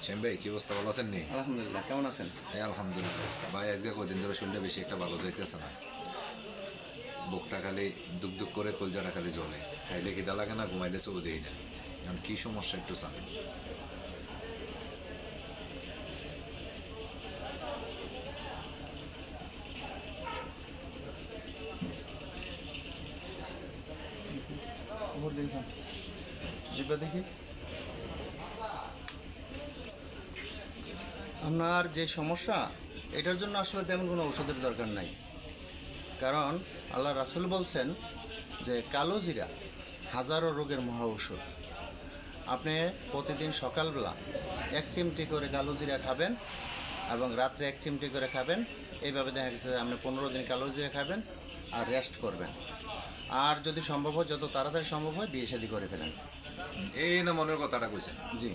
শ্যাম ভাই কি অবস্থা, ভালো আছেন নি? আলহামদুলিল্লাহ, কেমন আছেন? এই আলহামদুলিল্লাহ ভাই, আজকে কদিন ধরে শরীরটা বেশি একটা ভালো যাইতেছে না। বুকটা খালি দুক দুক করে, কলজাটা খালি জ্বলে। খাইলে খিদা লাগে না, ঘুমাইলে চোখ দেই না। এখন কি সমস্যা একটু জানেন? খবর দেখি, জিব্বা দেখি। আপনার যে সমস্যা, এটার জন্য আসলে তেমন কোনো ওষুধের দরকার নাই। কারণ আল্লাহ রাসূল বলছেন যে কালো জিরা হাজারো রোগের মহা ঔষধ। আপনি প্রতিদিন সকালবেলা 1 চিমটি করে কালো জিরা খাবেন এবং রাত্রে 1 চিমটি করে খাবেন। এইভাবে দেখা গেছে যে আপনি 15 দিন কালো জিরা খাবেন আর রেস্ট করবেন। আর যদি সম্ভব হয়, যত তাড়াতাড়ি সম্ভব হয় বিয়ে শাদী করে ফেলেন। এই না মনের কথাটা কইছেন। জি।